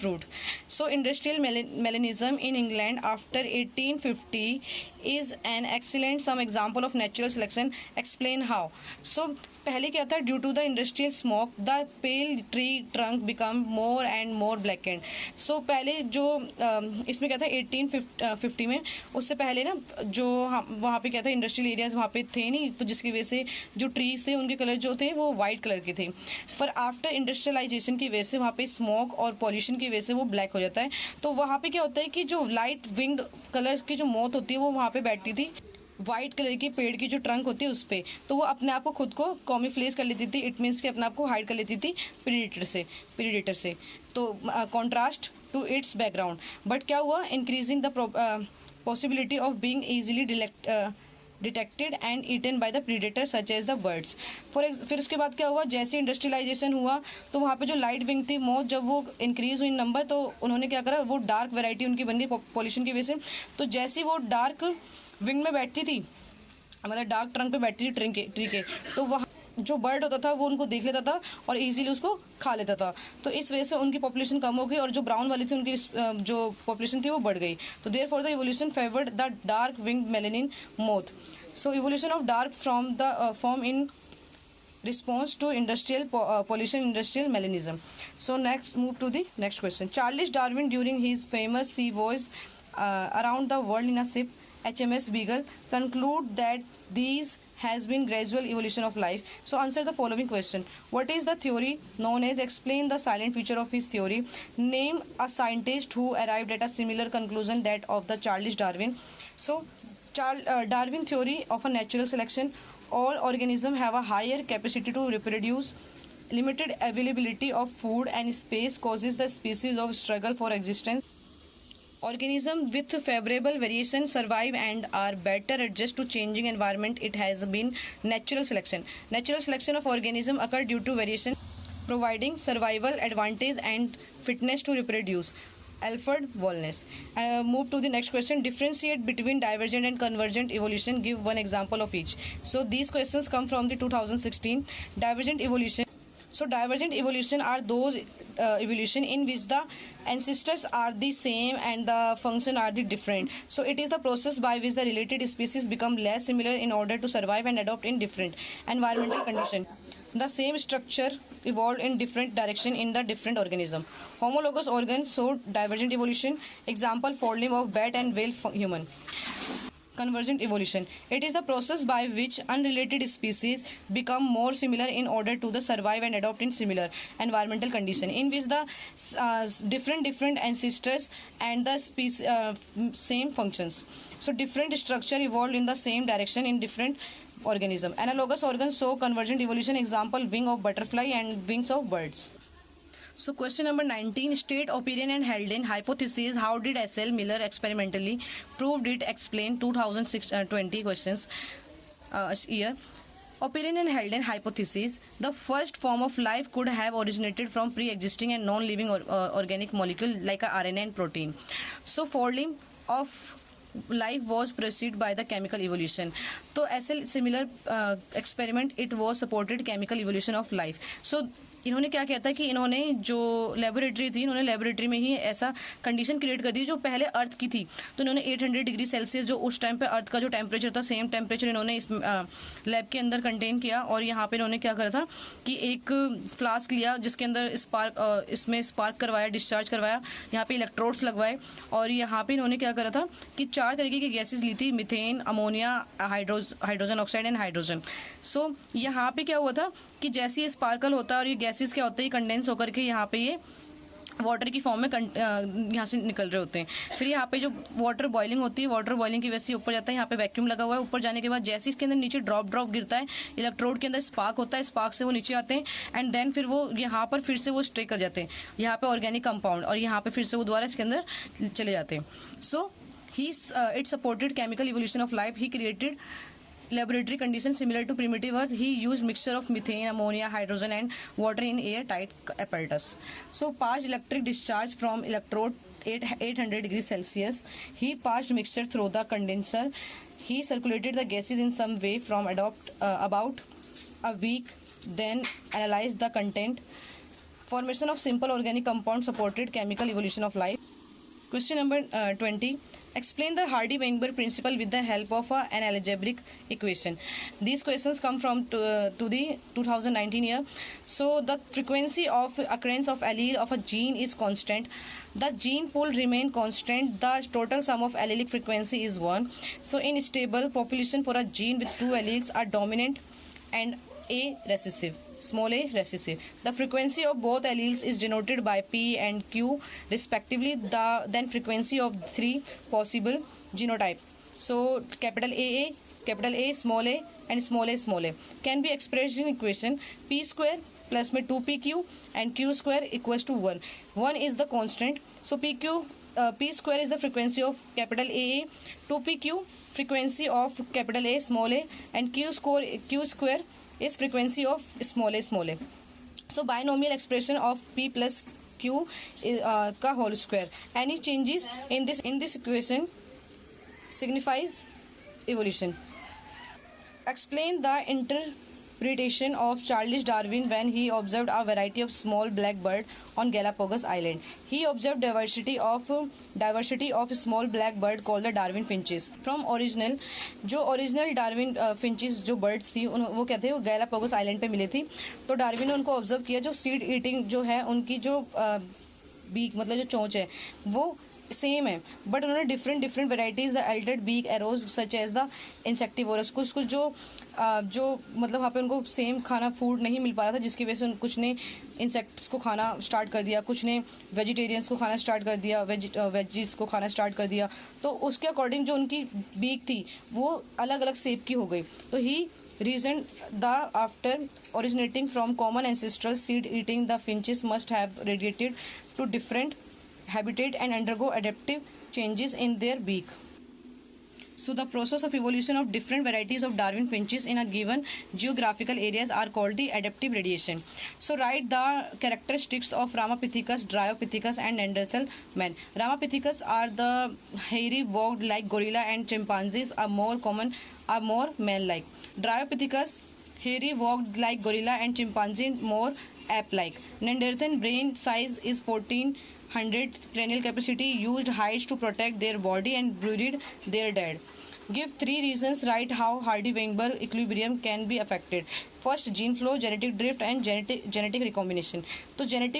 fruit. So industrial melanism in England after 1850 is an excellent some example of natural selection. Explain how. So पहले क्या था, due to the industrial smoke the pale tree trunk become more and more blackened. So पहले जो इसमें क्या था 1850 में, उससे पहले ना जो वहाँ पे क्या था इंडस्ट्रियल एरियाज वहाँ पे थे नहीं, तो जिसकी वजह से जो ट्रीज थे उनके कलर जो थे वो वाइट कलर के थे. पर आफ्टर इंडस्ट्रियलाइजेशन की वजह से वहाँ पे स्मोक और पॉल्यूशन की वजह से वो ब्लैक हो जाता है. तो वहाँ पे क्या होता है कि जो लाइट विंग्ड कलर की जो मौत होती है वो वहाँ पे बैठती थी वाइट कलर की पेड़ की जो ट्रंक होती है उस पर. तो वो अपने आप को खुद को कॉमिफ्लेज कर लेती थी. इट मीन्स कि अपने आप को हाइड कर लेती थी प्रीडेटर से. तो contrast to its background. But क्या हुआ, increasing the possibility of being easily detected and eaten by the predator such as the birds. फिर उसके बाद क्या हुआ, जैसे इंडस्ट्रियलाइजेशन हुआ तो वहाँ पे जो लाइट विंग थी मौत जब वो इंक्रीज हुई नंबर, तो उन्होंने क्या करा, वो डार्क वेराइटी उनकी बन गई पॉल्यूशन की वजह से. तो जैसे वो डार्क विंग में बैठती थी, मतलब डार्क ट्रंक पे बैठती थी ट्री के, तो वहाँ जो बर्ड होता था वो उनको देख लेता था और इजीली उसको खा लेता था. तो इस वजह से उनकी पॉपुलेशन कम हो गई और जो ब्राउन वाली थी उनकी जो पॉपुलेशन थी वो बढ़ गई. तो therefore the evolution favoured the dark wing melanin moth. So evolution of dark from the form in response to industrial pollution, industrial melanism. So next, move to the next question. Charles Darwin, during his famous sea voyage around the world in a ship HMS Beagle, conclude that these has been gradual evolution of life. So answer the following question. What is the theory known as? Explain the silent feature of his theory. Name a scientist who arrived at a similar conclusion that of the Charles Darwin. So Darwin theory of a natural selection. All organisms have a higher capacity to reproduce. Limited availability of food and space causes the species of struggle for existence. Organisms with favorable variation survive and are better adjust to changing environment. It has been natural selection. Natural selection of organisms occur due to variation, providing survival advantage and fitness to reproduce. Alfred Wallace. Move to the next question. Differentiate between divergent and convergent evolution. Give one example of each. So these questions come from the 2016 divergent evolution. So divergent evolution are those evolution in which the ancestors are the same and the function are the different. So it is the process by which the related species become less similar in order to survive and adopt in different environmental conditions. The same structure evolved in different direction in the different organism. Homologous organs show divergent evolution. Example: forelimb of bat and whale human. Convergent evolution. It is the process by which unrelated species become more similar in order to the survive and adopt in similar environmental condition, in which the different ancestors and the same functions. So different structure evolved in the same direction in different organism. Analogous organs show convergent evolution. Example: wing of butterfly and wings of birds. So question number 19. State opinion and held in hypothesis. How did S.L. Miller experimentally proved it? Explain. 2020 questions year. Opinion and held in hypothesis. The first form of life could have originated from pre-existing and non-living organic molecule like a RNA and protein. So forelimb of life was preceded by the chemical evolution. So SL similar experiment, it was supported chemical evolution of life. So इन्होंने क्या किया था कि इन्होंने जो laboratory थी, इन्होंने laboratory में ही ऐसा कंडीशन क्रिएट कर दी जो पहले अर्थ की थी. तो इन्होंने 800 डिग्री सेल्सियस जो उस टाइम पे अर्थ का जो टेम्परेचर था, सेम टेम्परेचर इन्होंने इस लैब के अंदर कंटेन किया. और यहाँ पे इन्होंने क्या करा था कि एक फ्लास्क लिया जिसके अंदर इसमें स्पार्क करवाया, डिस्चार्ज करवाया, यहाँ पे इलेक्ट्रोड्स लगवाए. और यहाँ पे इन्होंने क्या करा था कि 4 तरीके की गैसेज ली थी: methane, ammonia, hydrogen oxide and hydrogen. So यहाँ पे क्या हुआ था कि जैसे ये स्पार्कल होता है और ये गैसेस क्या होते हैं, कंडेंस होकर के यहाँ पे ये वाटर की फॉर्म में यहाँ से निकल रहे होते हैं. फिर यहाँ पे जो वाटर बॉइलिंग होती है, वाटर बॉइलिंग की वजह से ऊपर जाता है. यहाँ पे वैक्यूम लगा हुआ है. ऊपर जाने के बाद जैसे इसके अंदर नीचे ड्रॉप गिरता है, इलेक्ट्रोड के अंदर स्पार्क होता है, स्पार्क से वो नीचे आते हैं एंड देन फिर वो यहाँ पर फिर से वो स्टे कर जाते हैं यहाँ पे ऑर्गेनिक कंपाउंड, और यहाँ पे फिर से वो दोबारा इसके अंदर चले जाते हैं. So it supported chemical evolution of life. He created laboratory conditions similar to primitive earth. He used mixture of methane, ammonia, hydrogen and water in airtight apparatus. So passed electric discharge from electrode 800 degrees Celsius. He passed mixture through the condenser. He circulated the gases in some way from about a week, then analyzed the content Formation of simple organic compound supported chemical evolution of life. Question number 20. Explain the Hardy-Weinberg principle with the help of an algebraic equation. These questions come from to the 2019 year. So the frequency of occurrence of allele of a gene is constant. The gene pool remain constant. The total sum of allelic frequency is 1. So in stable population for a gene with two alleles are dominant and a recessive, small a recessive. The frequency of both alleles is denoted by P and Q respectively. The then frequency of three possible genotype. So capital A, small a and small a can be expressed in equation P square plus में 2pq and q square equals to 1. 1 is the constant. So P square is the frequency of capital A, 2pq frequency of capital A small a and q square is frequency of small a. So binomial expression of P plus Q is का whole square. Any changes in this equation signifies evolution. Explain the interpretation of Charles Darwin when he observed a variety of small black bird on Galapagos Island. He observed diversity of small black bird called the Darwin finches. From original Darwin finches जो birds थी वो क्या थे, वो Galapagos Island पे मिली थी. तो Darwin ने उनको ऑब्जर्व किया. जो सीड ईटिंग जो है उनकी जो बीक मतलब जो चोंच है वो सेम है, बट उन्होंने different varieties the altered beak arose such as the insectivorous. कुछ जो मतलब वहाँ पे उनको सेम खाना फूड नहीं मिल पा रहा था, जिसकी वजह से कुछ ने इंसेक्ट्स को खाना स्टार्ट कर दिया, कुछ ने वेजिटेरियंस को खाना स्टार्ट कर दिया, वेजीज को खाना स्टार्ट कर दिया. तो उसके अकॉर्डिंग जो उनकी बीक थी वो अलग अलग शेप की हो गई. तो ही reasoned that after originating from common ancestral seed eating, the finches must have radiated to different habitat and undergo adaptive changes in their beak. So the process of evolution of different varieties of Darwin finches in a given geographical areas are called the adaptive radiation. So write the characteristics of Ramapithecus, Dryopithecus and Neanderthal man. Ramapithecus are the hairy walked like gorilla and chimpanzees are more man-like. Dryopithecus, hairy walked like gorilla and chimpanzee more ape-like. Neanderthal brain size is 1400, cranial capacity, used hides to protect their body and buried their dead. Give 3 reasons. Write how Hardy-Weinberg equilibrium can be affected. First, gene flow, genetic drift and genetic recombination. So gene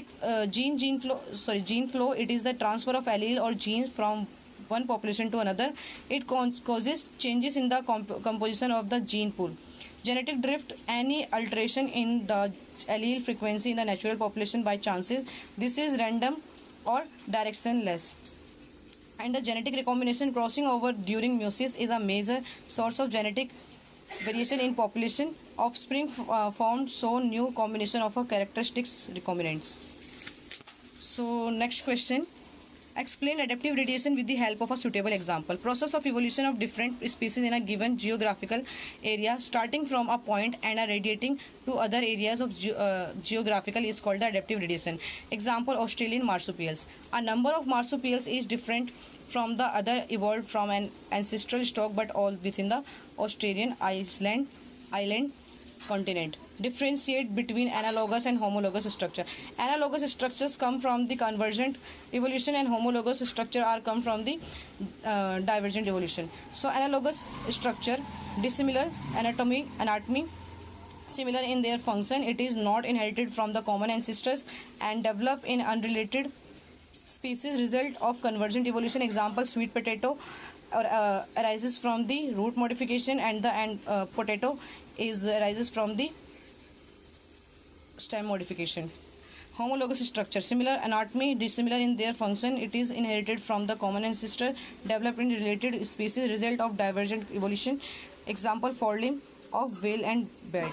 flow, it is the transfer of allele or genes from one population to another. It causes changes in the composition of the gene pool. Genetic drift, any alteration in the allele frequency in the natural population by chances. This is random or directionless. And the genetic recombination, crossing over during meiosis, is a major source of genetic variation in population. Offspring formed so new combination of a characteristics recombinants. So next question. Explain adaptive radiation with the help of a suitable example. Process of evolution of different species in a given geographical area starting from a point and radiating to other areas of geographical is called the adaptive radiation. Example, Australian marsupials. A number of marsupials is different from the other evolved from an ancestral stock but all within the Australian island continent. Differentiate between analogous and homologous structure. Analogous structures come from the convergent evolution and homologous structure are come from the divergent evolution. So analogous structure, dissimilar anatomy, similar in their function, it is not inherited from the common ancestors and develop in unrelated species, result of convergent evolution. Example, sweet potato arises from the root modification and the potato arises from the stem modification. Homologous structure, similar anatomy, dissimilar in their function, it is inherited from the common ancestor, developed in related species, result of divergent evolution. Example, forelimb of whale and bat.